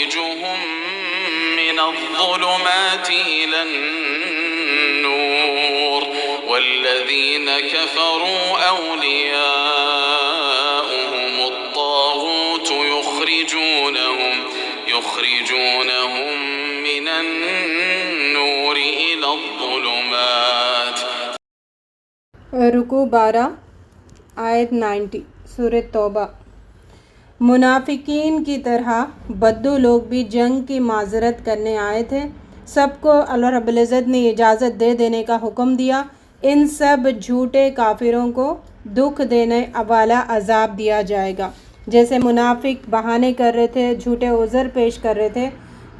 يخرجهم من الظلمات إلى النور والذين كفروا أولياؤهم الطاغوت يخرجونهم من النور إلى الظلمات. رکوع 12 آیت 90 سورہ توبہ. منافقین کی طرح بدو لوگ بھی جنگ کی معذرت کرنے آئے تھے. سب کو اللہ رب العزت نے اجازت دے دینے کا حکم دیا. ان سب جھوٹے کافروں کو دکھ دینے والا عذاب دیا جائے گا. جیسے منافق بہانے کر رہے تھے، جھوٹے عذر پیش کر رہے تھے،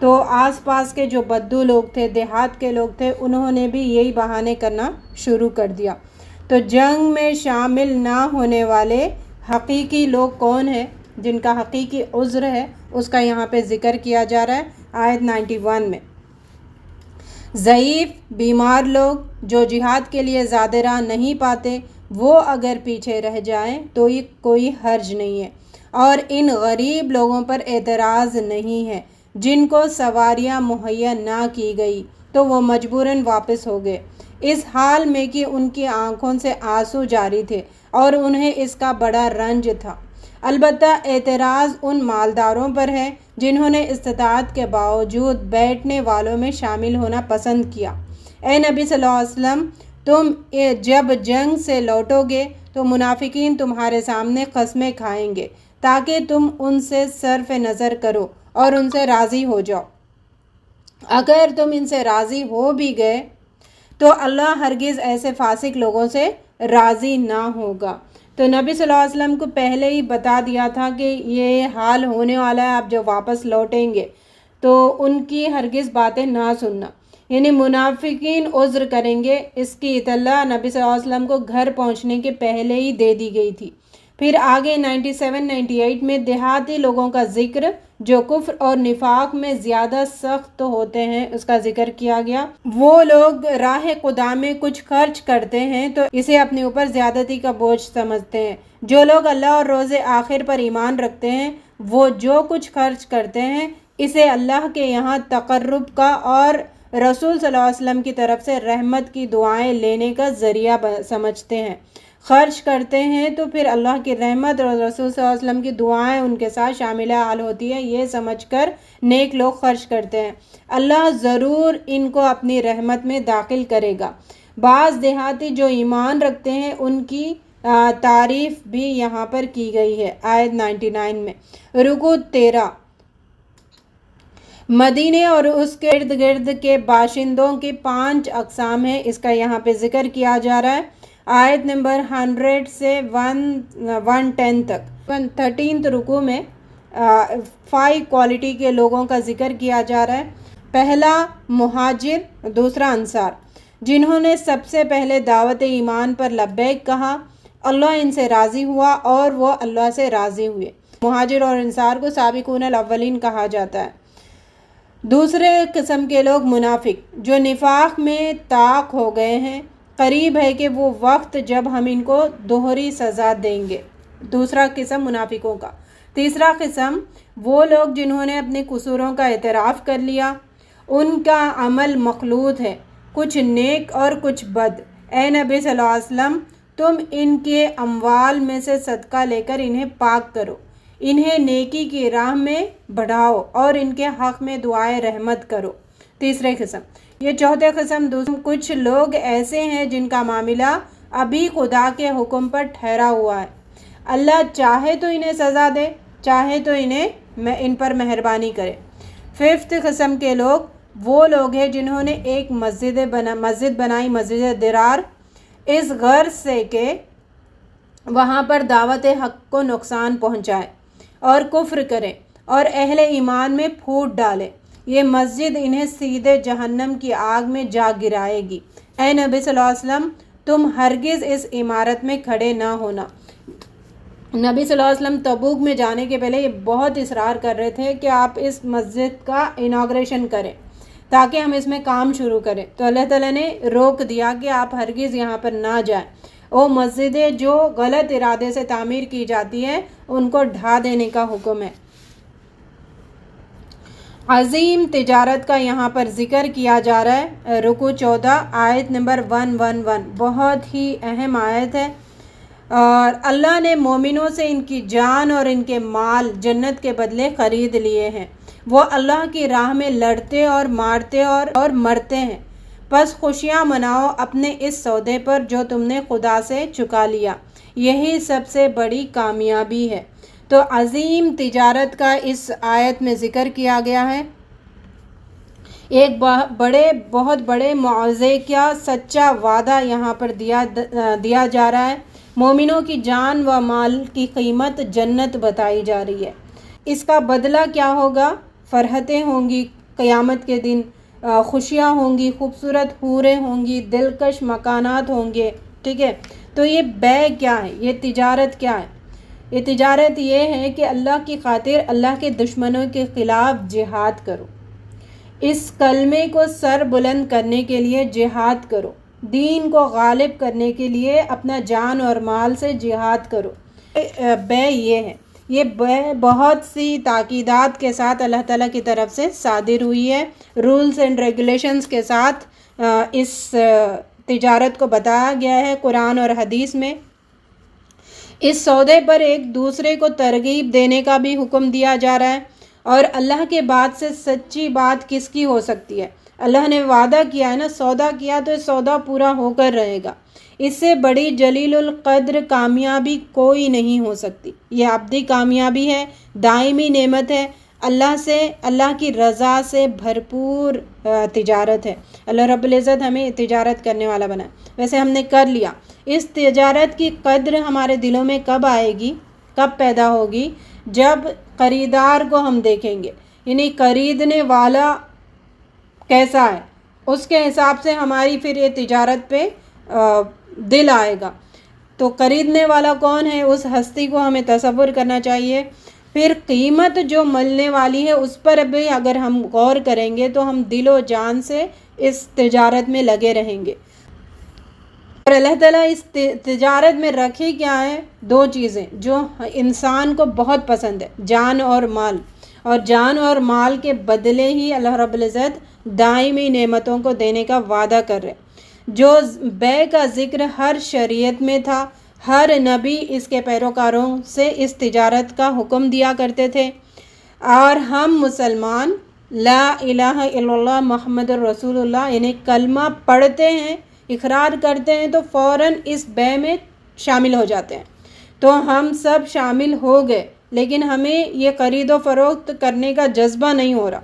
تو آس پاس کے جو بدو لوگ تھے، دیہات کے لوگ تھے، انہوں نے بھی یہی بہانے کرنا شروع کر دیا. تو جنگ میں شامل نہ ہونے والے حقیقی لوگ کون ہیں، جن کا حقیقی عذر ہے، اس کا یہاں پہ ذکر کیا جا رہا ہے آیت 91 میں. ضعیف، بیمار لوگ جو جہاد کے لیے زیادہ راہ نہیں پاتے، وہ اگر پیچھے رہ جائیں تو یہ کوئی حرج نہیں ہے. اور ان غریب لوگوں پر اعتراض نہیں ہے جن کو سواریاں مہیا نہ کی گئی تو وہ مجبوراً واپس ہو گئے، اس حال میں کہ ان کی آنکھوں سے آنسو جاری تھے اور انہیں اس کا بڑا رنج تھا. البتہ اعتراض ان مالداروں پر ہے جنہوں نے استطاعت کے باوجود بیٹھنے والوں میں شامل ہونا پسند کیا. اے نبی صلی اللہ علیہ وسلم، تم جب جنگ سے لوٹو گے تو منافقین تمہارے سامنے قسمیں کھائیں گے تاکہ تم ان سے صرف نظر کرو اور ان سے راضی ہو جاؤ. اگر تم ان سے راضی ہو بھی گئے تو اللہ ہرگز ایسے فاسق لوگوں سے راضی نہ ہوگا. تو نبی صلی اللہ علیہ وسلم کو پہلے ہی بتا دیا تھا کہ یہ حال ہونے والا ہے. آپ جب واپس لوٹیں گے تو ان کی ہرگز باتیں نہ سننا، یعنی منافقین عذر کریں گے. اس کی اطلاع نبی صلی اللہ علیہ وسلم کو گھر پہنچنے کے پہلے ہی دے دی گئی تھی. پھر آگے 97-98 میں دیہاتی لوگوں کا ذکر جو کفر اور نفاق میں زیادہ سخت ہوتے ہیں اس کا ذکر کیا گیا. وہ لوگ راہ خدا میں کچھ خرچ کرتے ہیں تو اسے اپنے اوپر زیادتی کا بوجھ سمجھتے ہیں. جو لوگ اللہ اور روز آخر پر ایمان رکھتے ہیں وہ جو کچھ خرچ کرتے ہیں اسے اللہ کے یہاں تقرب کا اور رسول صلی اللہ علیہ وسلم کی طرف سے رحمت کی دعائیں لینے کا ذریعہ سمجھتے ہیں. خرچ کرتے ہیں تو پھر اللہ کی رحمت اور رسول صلی اللہ علیہ وسلم کی دعائیں ان کے ساتھ شامل حال ہوتی ہے، یہ سمجھ کر نیک لوگ خرچ کرتے ہیں. اللہ ضرور ان کو اپنی رحمت میں داخل کرے گا. بعض دیہاتی جو ایمان رکھتے ہیں ان کی تعریف بھی یہاں پر کی گئی ہے آیت 99 میں. رکوع 13. مدینے اور اس کے ارد گرد کے باشندوں کی 5 اقسام ہیں، اس کا یہاں پہ ذکر کیا جا رہا ہے آیت نمبر 100 سے 110 تک. 13 رکوع میں 5 کوالٹی کے لوگوں کا ذکر کیا جا رہا ہے. پہلا مہاجر، دوسرا انصار، جنہوں نے سب سے پہلے دعوت ایمان پر لبیک کہا، اللہ ان سے راضی ہوا اور وہ اللہ سے راضی ہوئے. مہاجر اور انصار کو سابقون الاولین کہا جاتا ہے. دوسرے قسم کے لوگ منافق جو نفاق میں طاق ہو گئے ہیں، قریب ہے کہ وہ وقت جب ہم ان کو دوہری سزا دیں گے. دوسرا قسم منافقوں کا. تیسرا قسم وہ لوگ جنہوں نے اپنے قصوروں کا اعتراف کر لیا، ان کا عمل مخلوط ہے، کچھ نیک اور کچھ بد. اے نبی صلی اللہ علیہ وسلم، تم ان کے اموال میں سے صدقہ لے کر انہیں پاک کرو، انہیں نیکی کی راہ میں بڑھاؤ اور ان کے حق میں دعائے رحمت کرو. تیسرے قسم. یہ چوتھے قسم کچھ لوگ ایسے ہیں جن کا معاملہ ابھی خدا کے حکم پر ٹھہرا ہوا ہے. اللہ چاہے تو انہیں سزا دے، چاہے تو ان پر مہربانی کرے. 5 قسم کے لوگ وہ لوگ ہیں جنہوں نے ایک مسجد بنائی، مسجد درار، اس غرض سے کہ وہاں پر دعوت حق کو نقصان پہنچائے اور کفر کرے اور اہل ایمان میں پھوٹ ڈالے. یہ مسجد انہیں سیدھے جہنم کی آگ میں جا گرائے گی. اے نبی صلی اللہ علیہ وسلم، تم ہرگز اس عمارت میں کھڑے نہ ہونا. نبی صلی اللہ علیہ وسلم تبوک میں جانے کے پہلے یہ بہت اصرار کر رہے تھے کہ آپ اس مسجد کا انوگریشن کریں تاکہ ہم اس میں کام شروع کریں. تو اللہ تعالیٰ نے روک دیا کہ آپ ہرگز یہاں پر نہ جائیں. وہ مسجدیں جو غلط ارادے سے تعمیر کی جاتی ہیں ان کو ڈھا دینے کا حکم ہے. عظیم تجارت کا یہاں پر ذکر کیا جا رہا ہے۔ رکوع 14 آیت نمبر 111 بہت ہی اہم آیت ہے، اور اللہ نے مومنوں سے ان کی جان اور ان کے مال جنت کے بدلے خرید لیے ہیں۔ وہ اللہ کی راہ میں لڑتے اور مارتے اور مرتے ہیں، پس خوشیاں مناؤ اپنے اس سودے پر جو تم نے خدا سے چکا لیا، یہی سب سے بڑی کامیابی ہے۔ تو عظیم تجارت کا اس آیت میں ذکر کیا گیا ہے۔ ایک بہت بڑے معاوضے کا سچا وعدہ یہاں پر دیا جا رہا ہے۔ مومنوں کی جان و مال کی قیمت جنت بتائی جا رہی ہے۔ اس کا بدلہ کیا ہوگا؟ فرحتیں ہوں گی قیامت کے دن، خوشیاں ہوں گی، خوبصورت حوریں ہوں گی، دلکش مکانات ہوں گے، ٹھیک ہے۔ تو یہ بیع کیا ہے؟ یہ تجارت کیا ہے؟ یہ تجارت یہ ہے کہ اللہ کی خاطر اللہ کے دشمنوں کے خلاف جہاد کرو، اس کلمے کو سر بلند کرنے کے لیے جہاد کرو، دین کو غالب کرنے کے لیے اپنا جان اور مال سے جہاد کرو۔ بیع یہ ہے۔ یہ بیع بہت سی تاکیدات کے ساتھ اللہ تعالیٰ کی طرف سے صادر ہوئی ہے، رولز اینڈ ریگولیشنز کے ساتھ اس تجارت کو بتایا گیا ہے قرآن اور حدیث میں۔ اس سودے پر ایک دوسرے کو ترغیب دینے کا بھی حکم دیا جا رہا ہے، اور اللہ کے بعد سے سچی بات کس کی ہو سکتی ہے؟ اللہ نے وعدہ کیا ہے نا، سودا کیا تو یہ سودا پورا ہو کر رہے گا۔ اس سے بڑی جلیل القدر کامیابی کوئی نہیں ہو سکتی۔ یہ ابدی کامیابی ہے، دائمی نعمت ہے، اللہ کی رضا سے بھرپور تجارت ہے۔ اللہ رب العزت ہمیں تجارت کرنے والا بنائے۔ ویسے ہم نے کر لیا۔ اس تجارت کی قدر ہمارے دلوں میں کب آئے گی، کب پیدا ہوگی؟ جب خریدار کو ہم دیکھیں گے، یعنی خریدنے والا کیسا ہے، اس کے حساب سے ہماری پھر یہ تجارت پہ دل آئے گا۔ تو خریدنے والا کون ہے، اس ہستی کو ہمیں تصور کرنا چاہیے۔ پھر قیمت جو ملنے والی ہے اس پر بھی اگر ہم غور کریں گے تو ہم دل و جان سے اس تجارت میں لگے رہیں گے۔ اور اللہ تعالیٰ اس تجارت میں رکھی کیا ہے؟ دو چیزیں جو انسان کو بہت پسند ہے، جان اور مال۔ اور جان اور مال کے بدلے ہی اللہ رب العزت دائمی نعمتوں کو دینے کا وعدہ کر رہے۔ جو بیع کا ذکر ہر شریعت میں تھا، ہر نبی اس کے پیروکاروں سے اس تجارت کا حکم دیا کرتے تھے، اور ہم مسلمان لا الہ الا اللہ محمد الرسول اللہ یعنی کلمہ پڑھتے ہیں، اقرار کرتے ہیں تو فوراً اس بیع میں شامل ہو جاتے ہیں۔ تو ہم سب شامل ہو گئے، لیکن ہمیں یہ خرید و فروخت کرنے کا جذبہ نہیں ہو رہا۔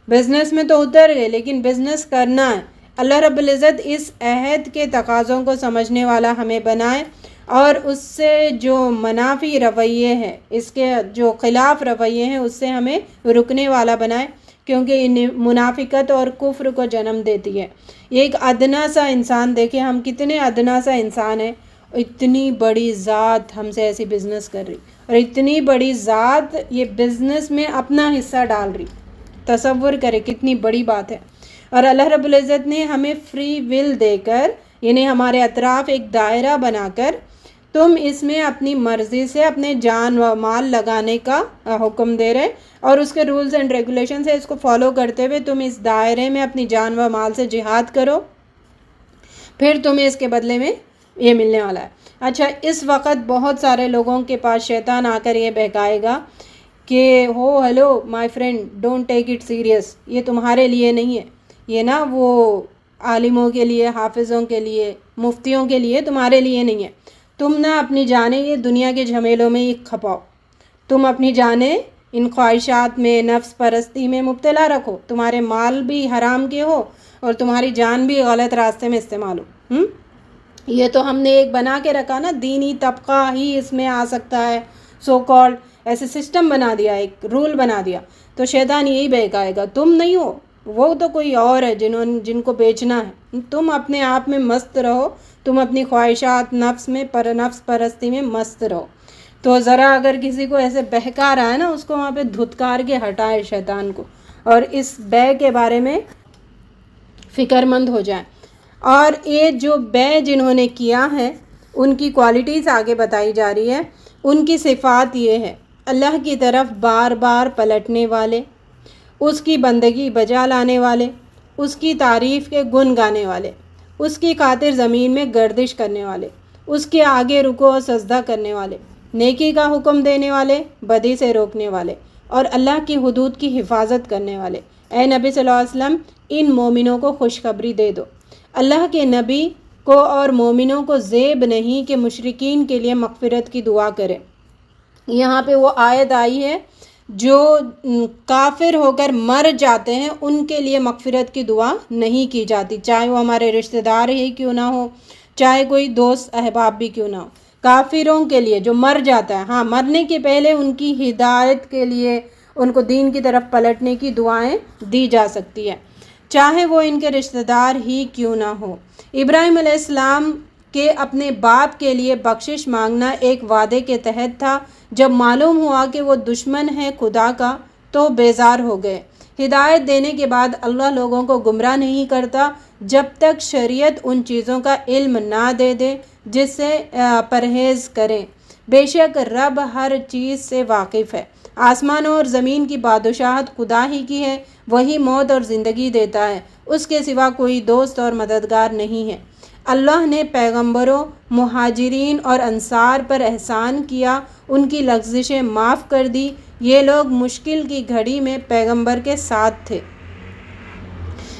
بزنس میں تو اتر گئے، لیکن بزنس کرنا ہے۔ اللہ رب العزت اس عہد کے تقاضوں کو سمجھنے والا ہمیں بنائے، اور اس سے جو منافی رویے ہیں، اس کے جو خلاف رویے ہیں، اس سے ہمیں رکنے والا بنائے، کیونکہ منافقت اور کفر کو جنم دیتی ہے۔ یہ ایک ادنا سا انسان، دیکھیں ہم کتنے ادنا سا انسان ہیں، اتنی بڑی ذات ہم سے ایسی بزنس کر رہی، اور اتنی بڑی ذات یہ بزنس میں اپنا حصہ ڈال رہی۔ تصور کرے کتنی بڑی بات ہے۔ اور اللہ رب العزت نے ہمیں فری ول دے کر، یعنی ہمارے اطراف ایک دائرہ بنا کر، تم اس میں اپنی مرضی سے اپنے جان و مال لگانے کا حکم دے رہے، اور اس کے رولز اینڈ ریگولیشن سے اس کو فالو کرتے ہوئے تم اس دائرے میں اپنی جان و مال سے جہاد کرو، پھر تمہیں اس کے بدلے میں یہ ملنے والا ہے۔ اچھا، اس وقت بہت سارے لوگوں کے پاس شیطان آ کر یہ بہکائے گا کہ hello my friend, don't take it serious, یہ تمہارے لیے نہیں ہے، یہ نا وہ عالموں کے لیے، حافظوں کے لیے، مفتیوں کے لیے، تمہارے لیے نہیں ہے۔ تم نہ اپنی جانیں یہ دنیا کے جھمیلوں میں ہی کھپاؤ، تم اپنی جانیں ان خواہشات میں، نفس پرستی میں مبتلا رکھو، تمہارے مال بھی حرام کے ہو اور تمہاری جان بھی غلط راستے میں استعمال ہو۔ یہ تو ہم نے ایک بنا کے رکھا نا، دینی طبقہ ہی اس میں آ سکتا ہے، سو کالڈ ایسے سسٹم بنا دیا، ایک رول بنا دیا، تو شیطان یہی بہکائے گا، تم نہیں ہو، وہ تو کوئی اور ہے جن کو بیچنا ہے، تم اپنے آپ میں مست رہو، تم اپنی خواہشات نفس پرستی میں مست رہو۔ تو ذرا اگر کسی کو ایسے بہکا رہا ہے نا، اس کو وہاں پہ دھتکار کے ہٹائے شیطان کو، اور اس بیع کے بارے میں فکر مند ہو جائیں۔ اور یہ جو بیع جنہوں نے کیا ہے ان کی کوالٹیز آگے بتائی جا رہی ہے۔ ان کی صفات یہ ہے: اللہ کی طرف بار بار پلٹنے والے، اس کی بندگی بجا لانے والے، اس کی تعریف کے گن گانے والے، اس کی خاطر زمین میں گردش کرنے والے، اس کے آگے رکوع و سجدہ کرنے والے، نیکی کا حکم دینے والے، بدی سے روکنے والے، اور اللہ کی حدود کی حفاظت کرنے والے۔ اے نبی صلی اللہ علیہ وسلم، ان مومنوں کو خوشخبری دے دو۔ اللہ کے نبی کو اور مومنوں کو زیب نہیں کہ مشرکین کے لیے مغفرت کی دعا کرے۔ یہاں پہ وہ آیت آئی ہے جو کافر ہو کر مر جاتے ہیں ان کے لیے مغفرت کی دعا نہیں کی جاتی، چاہے وہ ہمارے رشتہ دار ہی کیوں نہ ہو، چاہے کوئی دوست احباب بھی کیوں نہ ہو۔ کافروں کے لیے جو مر جاتا ہے، ہاں مرنے کے پہلے ان کی ہدایت کے لیے، ان کو دین کی طرف پلٹنے کی دعائیں دی جا سکتی ہے، چاہے وہ ان کے رشتہ دار ہی کیوں نہ ہو۔ ابراہیم علیہ السلام کے اپنے باپ کے لیے بخشش مانگنا ایک وعدے کے تحت تھا۔ جب معلوم ہوا کہ وہ دشمن ہے خدا کا تو بیزار ہو گئے۔ ہدایت دینے کے بعد اللہ لوگوں کو گمراہ نہیں کرتا جب تک شریعت ان چیزوں کا علم نہ دے دے جس سے پرہیز کریں۔ بے شک رب ہر چیز سے واقف ہے۔ آسمانوں اور زمین کی بادشاہت خدا ہی کی ہے، وہی موت اور زندگی دیتا ہے، اس کے سوا کوئی دوست اور مددگار نہیں ہے۔ اللہ نے پیغمبروں، مہاجرین اور انصار پر احسان کیا، ان کی لغزشیں معاف کر دی۔ یہ لوگ مشکل کی گھڑی میں پیغمبر کے ساتھ تھے۔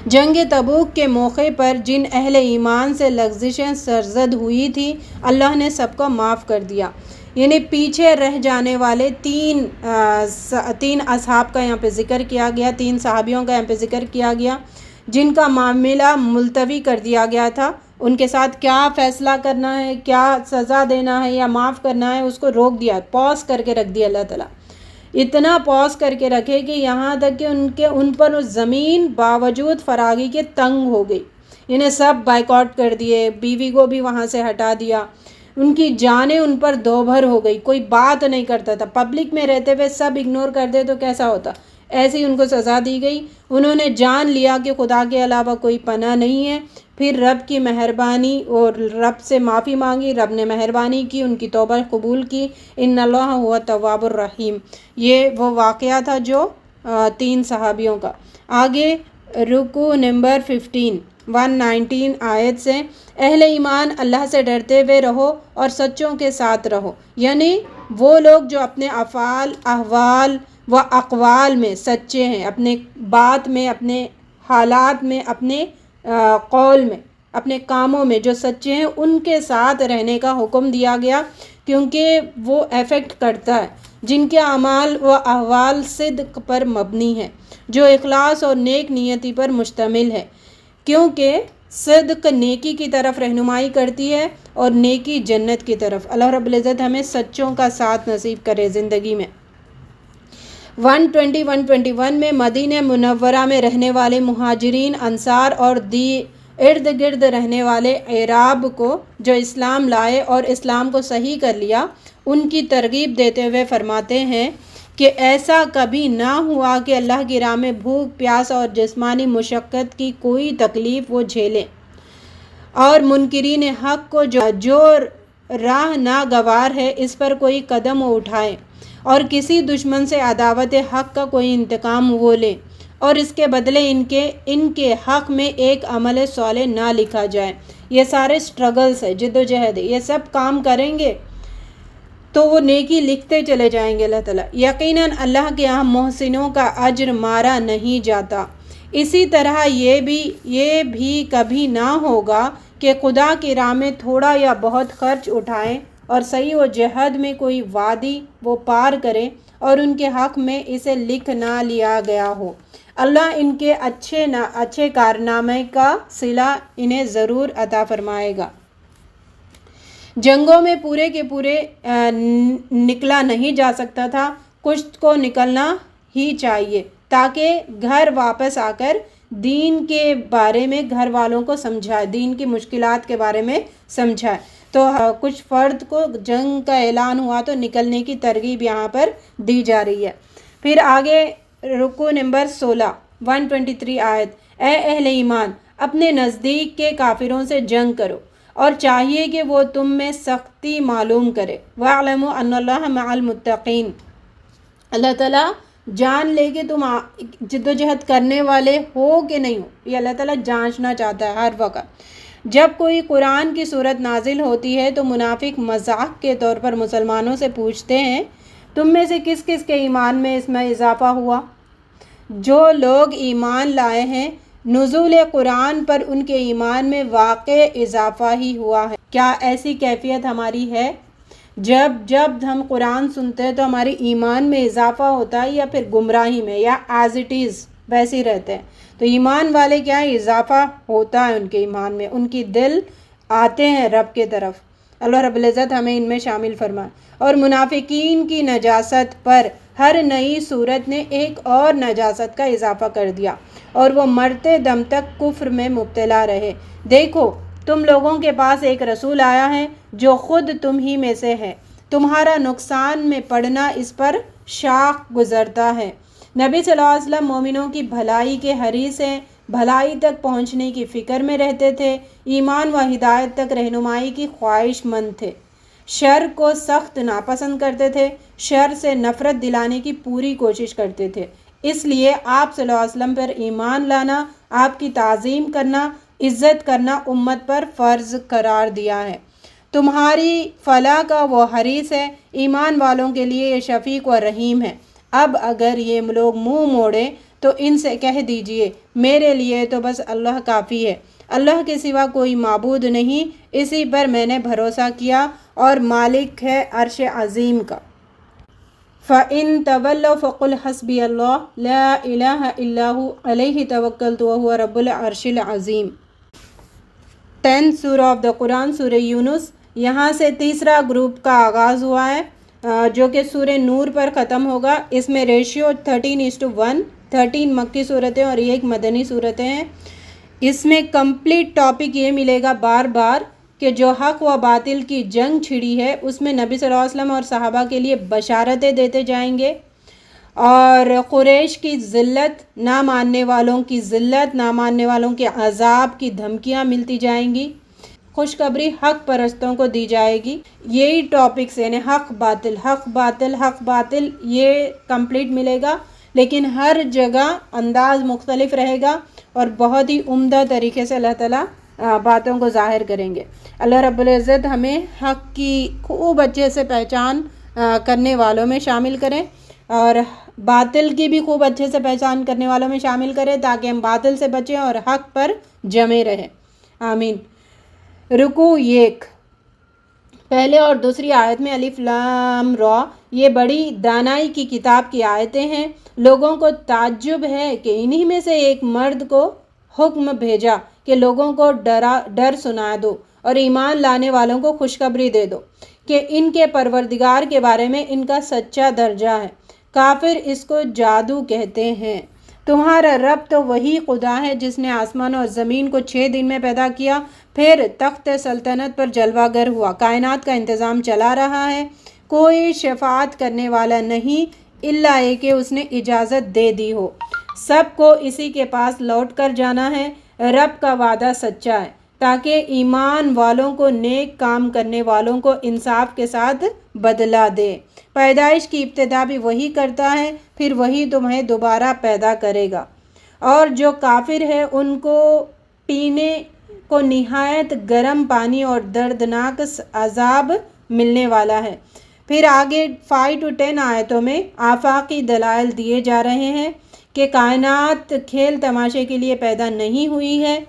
جنگ تبوک کے موقع پر جن اہل ایمان سے لغزشیں سرزد ہوئی تھی، اللہ نے سب کو معاف کر دیا۔ یعنی پیچھے رہ جانے والے تین اصحاب کا یہاں پہ ذکر کیا گیا، تین صحابیوں کا یہاں پہ ذکر کیا گیا جن کا معاملہ ملتوی کر دیا گیا تھا۔ ان کے ساتھ کیا فیصلہ کرنا ہے، کیا سزا دینا ہے یا معاف کرنا ہے، اس کو روک دیا، پوز کر کے رکھ دیا اللہ تعالیٰ۔ اتنا پوز کر کے رکھے کہ یہاں تک کہ ان پر زمین باوجود فراغی کے تنگ ہو گئی، انہیں سب بائیکاٹ کر دیے، بیوی کو بھی وہاں سے ہٹا دیا، ان کی جانیں ان پر دوبھر ہو گئی، کوئی بات نہیں کرتا تھا، پبلک میں رہتے ہوئے سب اگنور کر دے تو کیسا ہوتا، ایسی ان کو سزا دی گئی۔ انہوں نے جان لیا کہ خدا کے علاوہ کوئی پناہ نہیں ہے، پھر رب کی مہربانی اور رب سے معافی مانگی، رب نے مہربانی کی، ان کی توبہ قبول کی۔ ان اللہ هو التواب الرحیم۔ یہ وہ واقعہ تھا جو تین صحابیوں کا۔ آگے رکوع نمبر 119 آیت سے، اہل ایمان اللہ سے ڈرتے ہوئے رہو اور سچوں کے ساتھ رہو، یعنی وہ لوگ جو اپنے افعال، احوال و اقوال میں سچے ہیں، اپنے بات میں، اپنے حالات میں، اپنے قول میں، اپنے کاموں میں جو سچے ہیں، ان کے ساتھ رہنے کا حکم دیا گیا، کیونکہ وہ ایفیکٹ کرتا ہے۔ جن کے اعمال و احوال صدق پر مبنی ہے، جو اخلاص اور نیک نیتی پر مشتمل ہے، کیونکہ صدق نیکی کی طرف رہنمائی کرتی ہے اور نیکی جنت کی طرف۔ اللہ رب العزت ہمیں سچوں کا ساتھ نصیب کرے زندگی میں۔ 121 میں مدینہ منورہ میں رہنے والے مہاجرین، انصار اور ارد گرد رہنے والے اعراب کو جو اسلام لائے اور اسلام کو صحیح کر لیا، ان کی ترغیب دیتے ہوئے فرماتے ہیں کہ ایسا کبھی نہ ہوا کہ اللہ کی راہ میں بھوک، پیاس اور جسمانی مشقت کی کوئی تکلیف وہ جھیلیں، اور منکرین حق کو جو راہ ناگوار ہے اس پر کوئی قدم وہ اٹھائیں، اور کسی دشمن سے عداوت حق کا کوئی انتقام وہ لیں، اور اس کے بدلے ان کے حق میں ایک عمل صالح نہ لکھا جائے۔ یہ سارے سٹرگلز ہے، جد و جہد ہے، یہ سب کام کریں گے تو وہ نیکی لکھتے چلے جائیں گے اللہ تعالیٰ۔ یقیناً اللہ کے یہاں محسنوں کا اجر مارا نہیں جاتا۔ اسی طرح یہ بھی کبھی نہ ہوگا کہ خدا کی راہ میں تھوڑا یا بہت خرچ اٹھائیں اور صحیح و جہد میں کوئی وادی وہ پار کریں اور ان کے حق میں اسے لکھ نہ لیا گیا ہو۔ اللہ ان کے اچھے کارنامے کا صلہ انہیں ضرور عطا فرمائے گا۔ جنگوں میں پورے کے پورے نکلا نہیں جا سکتا تھا، کچھ کو نکلنا ہی چاہیے تاکہ گھر واپس آ کر دین کے بارے میں گھر والوں کو سمجھائے، دین کی مشکلات کے بارے میں سمجھائے۔ تو کچھ فرد کو جنگ کا اعلان ہوا تو نکلنے کی ترغیب یہاں پر دی جا رہی ہے۔ پھر آگے رکوع نمبر 16 123 آیت، اے اہل ایمان، اپنے نزدیک کے کافروں سے جنگ کرو اور چاہیے کہ وہ تم میں سختی معلوم کرے۔ وَاعْلَمُوا أَنَّ اللَّهَ مَعَ الْمُتَّقِينَ۔ اللہ تعالیٰ جان لے کہ تم جد و جہد کرنے والے ہو کہ نہیں ہو، یہ اللہ تعالیٰ جانچنا چاہتا ہے ہر وقت۔ جب کوئی قرآن کی صورت نازل ہوتی ہے تو منافق مذاق کے طور پر مسلمانوں سے پوچھتے ہیں تم میں سے کس کس کے ایمان میں اس میں اضافہ ہوا؟ جو لوگ ایمان لائے ہیں نزول قرآن پر ان کے ایمان میں واقع اضافہ ہی ہوا ہے۔ کیا ایسی کیفیت ہماری ہے؟ جب ہم قرآن سنتے ہیں تو ہماری ایمان میں اضافہ ہوتا ہے یا پھر گمراہی میں، یا ایز اٹ از ویسے ہی رہتے ہیں؟ تو ایمان والے کیا ہے، اضافہ ہوتا ہے ان کے ایمان میں، ان کی دل آتے ہیں رب کے طرف۔ اللہ رب العزت ہمیں ان میں شامل فرمائے۔ اور منافقین کی نجاست پر ہر نئی صورت نے ایک اور نجاست کا اضافہ کر دیا اور وہ مرتے دم تک کفر میں مبتلا رہے۔ دیکھو تم لوگوں کے پاس ایک رسول آیا ہے جو خود تم ہی میں سے ہے، تمہارا نقصان میں پڑنا اس پر شاق گزرتا ہے۔ نبی صلی اللہ علیہ وسلم مومنوں کی بھلائی کے حریص ہیں، بھلائی تک پہنچنے کی فکر میں رہتے تھے، ایمان و ہدایت تک رہنمائی کی خواہش مند تھے، شر کو سخت ناپسند کرتے تھے، شر سے نفرت دلانے کی پوری کوشش کرتے تھے۔ اس لیے آپ صلی اللہ علیہ وسلم پر ایمان لانا، آپ کی تعظیم کرنا، عزت کرنا امت پر فرض قرار دیا ہے۔ تمہاری فلاح کا وہ حریص ہے، ایمان والوں کے لیے یہ شفیق و رحیم ہے۔ اب اگر یہ لوگ منہ موڑیں تو ان سے کہہ دیجئے میرے لیے تو بس اللہ کافی ہے، اللہ کے سوا کوئی معبود نہیں، اسی پر میں نے بھروسہ کیا اور مالک ہے عرش عظیم کا۔ فَإِن تَوَلَّوْا فَقُلْ حَسْبِيَ اللَّهُ لَا إِلَٰهَ إِلَّا هُوَ عَلَيْهِ تَوَكَّلْتُ وَهُوَ رَبُّ الْعَرْشِ الْعَظِيمِ۔ 10th سورہ آف دا قرآن، سورہ یونس۔ یہاں سے تیسرا گروپ کا آغاز ہوا ہے جو کہ سورہ نور پر ختم ہوگا۔ اس میں ریشیو 13:1، 13 مکی صورتیں اور ایک مدنی صورتیں ہیں۔ اس میں کمپلیٹ ٹاپک یہ ملے گا بار بار کہ جو حق و باطل کی جنگ چھڑی ہے اس میں نبی صلی اللہ علیہ وسلم اور صحابہ کے لیے بشارتیں دیتے جائیں گے، اور قریش کی ذلت، نہ ماننے والوں کی ذلت، نہ ماننے والوں کے عذاب کی دھمکیاں ملتی جائیں گی، خوشخبری حق پرستوں کو دی جائے گی۔ یہی ٹاپکس یعنی حق باطل حق باطل حق باطل یہ کمپلیٹ ملے گا، لیکن ہر جگہ انداز مختلف رہے گا اور بہت ہی عمدہ طریقے سے اللہ تعالیٰ باتوں کو ظاہر کریں گے۔ اللہ رب العزت ہمیں حق کی خوب اچھے سے پہچان کرنے والوں میں شامل کریں اور باطل کی بھی خوب اچھے سے پہچان کرنے والوں میں شامل کریں تاکہ ہم باطل سے بچیں اور حق پر جمے رہیں۔ آمین۔ رکوع 1۔ پہلے اور دوسری آیت میں الف لام را، یہ بڑی دانائی کی کتاب کی آیتیں ہیں۔ لوگوں کو تعجب ہے کہ انہی میں سے ایک مرد کو حکم بھیجا کہ لوگوں کو ڈر سنا دو اور ایمان لانے والوں کو خوشخبری دے دو کہ ان کے پروردگار کے بارے میں ان کا سچا درجہ ہے۔ کافر اس کو جادو کہتے ہیں۔ تمہارا رب تو وہی خدا ہے جس نے آسمان اور زمین کو 6 دن میں پیدا کیا، پھر تخت سلطنت پر جلوہ گر ہوا، کائنات کا انتظام چلا رہا ہے۔ کوئی شفاعت کرنے والا نہیں الا یہ کہ اس نے اجازت دے دی ہو۔ سب کو اسی کے پاس لوٹ کر جانا ہے۔ رب کا وعدہ سچا ہے تاکہ ایمان والوں کو، نیک کام کرنے والوں کو انصاف کے ساتھ بدلہ دے۔ پیدائش کی ابتدا بھی وہی کرتا ہے، پھر وہی تمہیں دوبارہ پیدا کرے گا۔ اور جو کافر ہے ان کو پینے کو نہایت گرم پانی اور دردناک عذاب ملنے والا ہے۔ پھر آگے 5 to 10 آیتوں میں آفاقی دلائل دیے جا رہے ہیں کہ کائنات کھیل تماشے کے لیے پیدا نہیں ہوئی ہے۔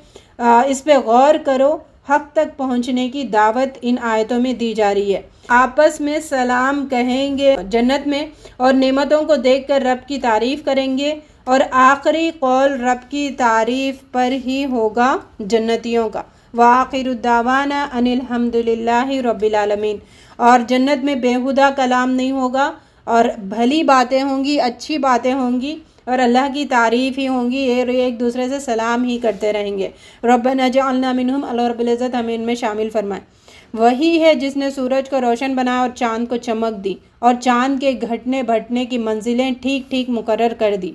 اس پہ غور کرو۔ حق تک پہنچنے کی دعوت ان آیتوں میں دی جا رہی ہے۔ آپس میں سلام کہیں گے جنت میں اور نعمتوں کو دیکھ کر رب کی تعریف کریں گے، اور آخری قول رب کی تعریف پر ہی ہوگا جنتیوں کا۔ وآخر دعوانا ان الحمد للہ رب العالمین۔ اور جنت میں بیہودہ کلام نہیں ہوگا اور بھلی باتیں ہوں گی، اچھی باتیں ہوں گی اور اللہ کی تعریف ہی ہوں گی، ایک دوسرے سے سلام ہی کرتے رہیں گے۔ ربنا اجعلنا منہم، اللہ رب العزت ہمیں ان میں شامل فرمائے۔ وہی ہے جس نے سورج کو روشن بنایا اور چاند کو چمک دی اور چاند کے گھٹنے بھٹنے کی منزلیں ٹھیک ٹھیک مقرر کر دی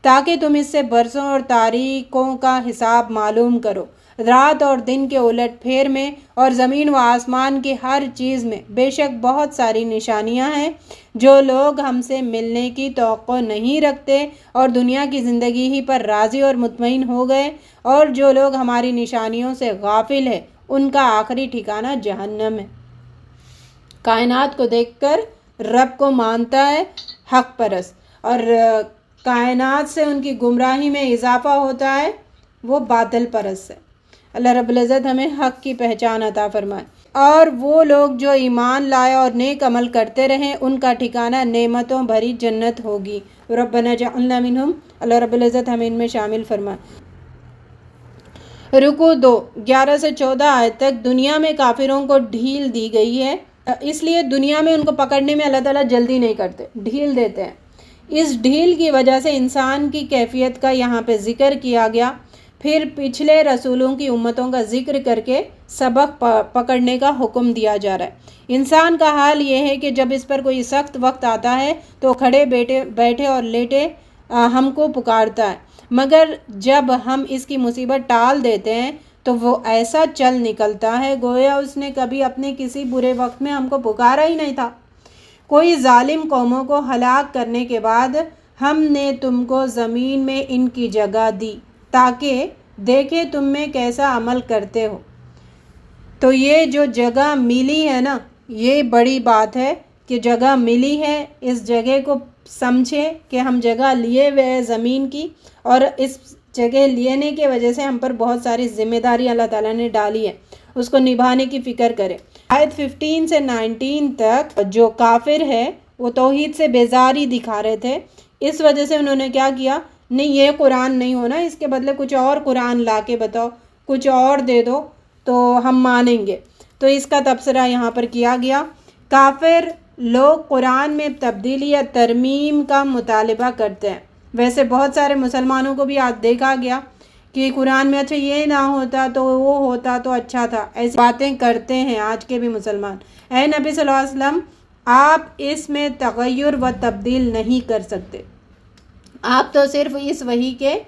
تاکہ تم اس سے برسوں اور تاریخوں کا حساب معلوم کرو۔ رات اور دن کے الٹ پھیر میں اور زمین و آسمان کی ہر چیز میں بے شک بہت ساری نشانیاں ہیں۔ جو لوگ ہم سے ملنے کی توقع نہیں رکھتے اور دنیا کی زندگی ہی پر راضی اور مطمئن ہو گئے، اور جو لوگ ہماری نشانیوں سے غافل ہے، ان کا آخری ٹھکانہ جہنم ہے۔ کائنات کو دیکھ کر رب کو مانتا ہے حق پرست، اور کائنات سے ان کی گمراہی میں اضافہ ہوتا ہے وہ باطل پرست ہے۔ اللہ رب العزت ہمیں حق کی پہچان عطا فرمائے۔ اور وہ لوگ جو ایمان لائے اور نیک عمل کرتے رہیں، ان کا ٹھکانہ نعمتوں بھری جنت ہوگی۔ ربنا جعلنا منہم، اللہ رب العزت ہمیں ان میں شامل فرمائے۔ رکوع 2 11 سے 14 آیت تک دنیا میں کافروں کو ڈھیل دی گئی ہے، اس لیے دنیا میں ان کو پکڑنے میں اللہ تعالیٰ جلدی نہیں کرتے، ڈھیل دیتے ہیں۔ اس ڈھیل کی وجہ سے انسان کی کیفیت کا یہاں پہ ذکر کیا گیا، پھر پچھلے رسولوں کی امتوں کا ذکر کر کے سبق پکڑنے کا حکم دیا جا رہا ہے۔ انسان کا حال یہ ہے کہ جب اس پر کوئی سخت وقت آتا ہے تو کھڑے بیٹھے اور لیٹے ہم کو پکارتا ہے، مگر جب ہم اس کی مصیبت ٹال دیتے ہیں تو وہ ایسا چل نکلتا ہے گویا اس نے کبھی اپنے کسی برے وقت میں ہم کو پکارا ہی نہیں تھا۔ کوئی ظالم قوموں کو ہلاک کرنے کے بعد ہم نے تم کو زمین میں ان کی جگہ دی تاکہ دیکھے تم میں کیسا عمل کرتے ہو۔ تو یہ جو جگہ ملی ہے نا، یہ بڑی بات ہے کہ جگہ ملی ہے۔ اس جگہ کو سمجھے کہ ہم جگہ لیے ہوئے ہیں زمین کی، اور اس جگہ لینے کی وجہ سے ہم پر بہت ساری ذمہ داری اللہ تعالیٰ نے ڈالی ہے، اس کو نبھانے کی فکر کرے۔ آیت 15 سے 19 تک جو کافر ہے وہ توحید سے بیزاری دکھا رہے تھے، اس وجہ سے انہوں نے کیا کیا، نہیں یہ قرآن نہیں ہونا، اس کے بدلے کچھ اور قرآن لا کے بتاؤ، کچھ اور دے دو تو ہم مانیں گے۔ تو اس کا تبصرہ یہاں پر کیا گیا۔ کافر لوگ قرآن میں تبدیلی یا ترمیم کا مطالبہ کرتے ہیں۔ ویسے بہت سارے مسلمانوں کو بھی آج دیکھا گیا کہ قرآن میں اچھا یہ نہ ہوتا تو وہ ہوتا تو اچھا تھا، ایسی باتیں کرتے ہیں آج کے بھی مسلمان۔ اے نبی صلی اللہ علیہ وسلم، آپ اس میں تغیر و تبدیل نہیں کر سکتے، آپ تو صرف اس وحی کے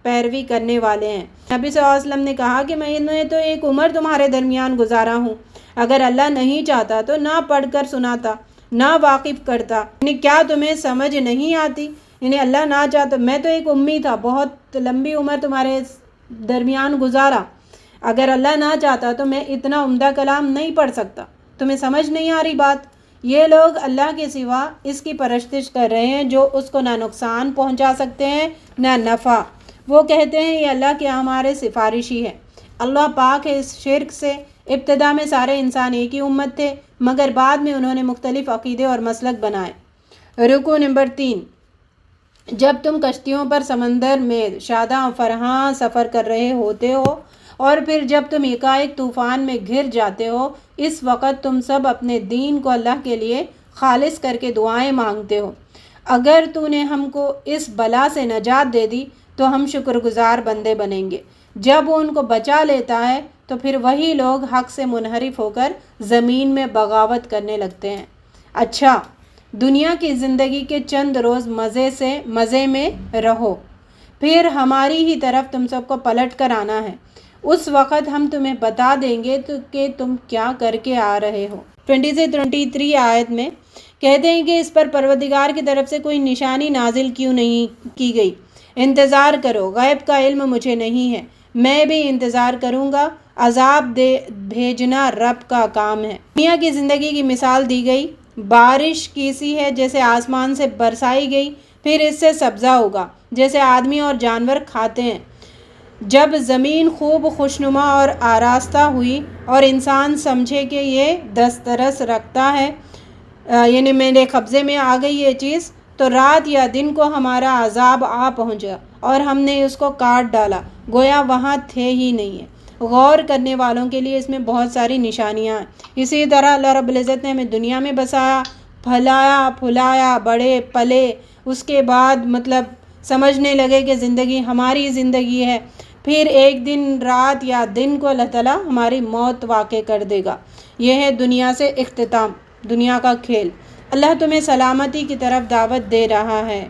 پیروی کرنے والے ہیں۔ نبی صلی اللہ علیہ وسلم نے کہا کہ میں نے تو ایک عمر تمہارے درمیان گزارا ہوں، اگر اللہ نہیں چاہتا تو نہ پڑھ کر سناتا، نہ واقف کرتا، یعنی کیا تمہیں سمجھ نہیں آتی؟ یعنی اللہ نہ چاہتا، میں تو ایک امی تھا، بہت لمبی عمر تمہارے درمیان گزارا، اگر اللہ نہ چاہتا تو میں اتنا عمدہ کلام نہیں پڑھ سکتا، تمہیں سمجھ نہیں آ رہی بات؟ یہ لوگ اللہ کے سوا اس کی پرستش کر رہے ہیں جو اس کو نہ نقصان پہنچا سکتے ہیں نہ نفع۔ وہ کہتے ہیں یہ اللہ کے ہمارے سفارشی ہے۔ اللہ پاک ہے اس شرک سے۔ ابتدا میں سارے انسان ایک ہی امت تھے، مگر بعد میں انہوں نے مختلف عقیدے اور مسلک بنائے۔ رکوع نمبر 3 جب تم کشتیوں پر سمندر میں شاداں فرحاں سفر کر رہے ہوتے ہو اور پھر جب تم ایک طوفان میں گھر جاتے ہو، اس وقت تم سب اپنے دین کو اللہ کے لیے خالص کر کے دعائیں مانگتے ہو۔ اگر تو نے ہم کو اس بلا سے نجات دے دی تو ہم شکر گزار بندے بنیں گے۔ جب وہ ان کو بچا لیتا ہے تو پھر وہی لوگ حق سے منحرف ہو کر زمین میں بغاوت کرنے لگتے ہیں۔ اچھا، دنیا کی زندگی کے چند روز مزے میں رہو، پھر ہماری ہی طرف تم سب کو پلٹ کر آنا ہے، اس وقت ہم تمہیں بتا دیں گے کہ تم کیا کر کے آ رہے ہو۔ 20 سے 23 آیت میں کہتے ہیں کہ اس پر پروردگار کی طرف سے کوئی نشانی نازل کیوں نہیں کی گئی؟ انتظار کرو، غیب کا علم مجھے نہیں ہے، میں بھی انتظار کروں گا، عذاب بھیجنا رب کا کام ہے۔ دنیا کی زندگی کی مثال دی گئی، بارش کی سی ہے جیسے آسمان سے برسائی گئی، پھر اس سے سبزہ ہوگا جیسے آدمی اور جانور کھاتے ہیں۔ جب زمین خوب خوشنما اور آراستہ ہوئی اور انسان سمجھے کہ یہ دسترس رکھتا ہے، یعنی میرے قبضے میں آ گئی یہ چیز، تو رات یا دن کو ہمارا عذاب آ پہنچا اور ہم نے اس کو کاٹ ڈالا گویا وہاں تھے ہی نہیں ہے۔ غور کرنے والوں کے لیے اس میں بہت ساری نشانیاں ہیں۔ اسی طرح اللہ رب العزت نے ہمیں دنیا میں بسایا، پھلایا، بڑے پلے، اس کے بعد سمجھنے لگے کہ زندگی ہماری زندگی ہے، پھر ایک دن رات یا دن کو اللہ تعالیٰ ہماری موت واقع کر دے گا۔ یہ ہے دنیا سے اختتام، دنیا کا کھیل۔ اللہ تمہیں سلامتی کی طرف دعوت دے رہا ہے۔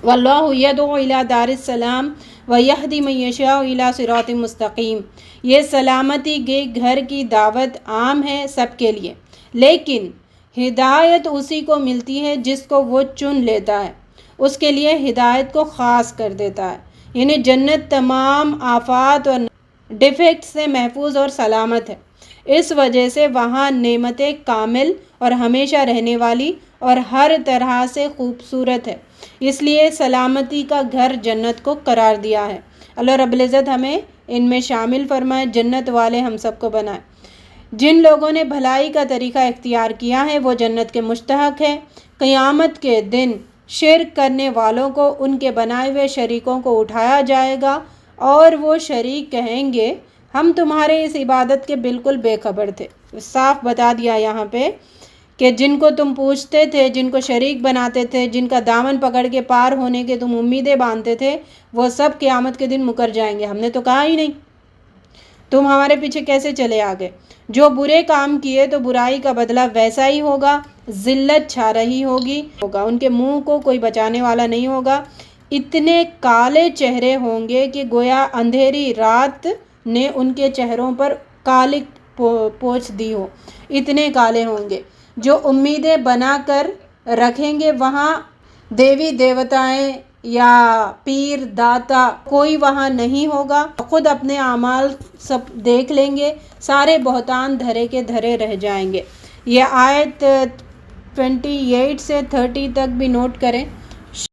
واللہ یدعو الی دار السلام وَيَهْدِي مَن يَشَاءُ إِلَىٰ صِرَاطٍ مستقیم۔ یہ سلامتی کے گھر کی دعوت عام ہے سب کے لیے، لیکن ہدایت اسی کو ملتی ہے جس کو وہ چن لیتا ہے، اس کے لیے ہدایت کو خاص کر دیتا ہے۔ یعنی جنت تمام آفات اور ڈیفیکٹ سے محفوظ اور سلامت ہے، اس وجہ سے وہاں نعمتیں کامل اور ہمیشہ رہنے والی اور ہر طرح سے خوبصورت ہے، اس لیے سلامتی کا گھر جنت کو قرار دیا ہے۔ اللہ رب العزت ہمیں ان میں شامل فرمائے، جنت والے ہم سب کو بنائے۔ جن لوگوں نے بھلائی کا طریقہ اختیار کیا ہے وہ جنت کے مستحق ہیں۔ قیامت کے دن شرک کرنے والوں کو ان کے بنائے ہوئے شریکوں کو اٹھایا جائے گا اور وہ شریک کہیں گے ہم تمہارے اس عبادت کے بالکل بے خبر تھے۔ صاف بتا دیا یہاں پہ کہ جن کو تم پوچھتے تھے، جن کو شریک بناتے تھے، جن کا دامن پکڑ کے پار ہونے کے تم امیدیں باندھتے تھے، وہ سب قیامت کے دن مکر جائیں گے۔ ہم نے تو کہا ہی نہیں، تم ہمارے پیچھے کیسے چلے آگے؟ جو برے کام کیے تو برائی کا بدلہ ویسا ہی ہوگا، ذلت چھا رہی ہوگی، ان کے منہ کو کوئی بچانے والا نہیں ہوگا۔ اتنے کالے چہرے ہوں گے کہ گویا اندھیری رات نے ان کے چہروں پر کالک پوچھ دی ہو، اتنے کالے ہوں گے۔ جو امیدیں بنا کر رکھیں گے وہاں دیوی دیوتائیں یا پیر داتا کوئی وہاں نہیں ہوگا، خود اپنے اعمال سب دیکھ لیں گے، سارے بہتان دھرے کے دھرے رہ جائیں گے۔ یہ آیت 28 سے 30 تک بھی نوٹ کریں۔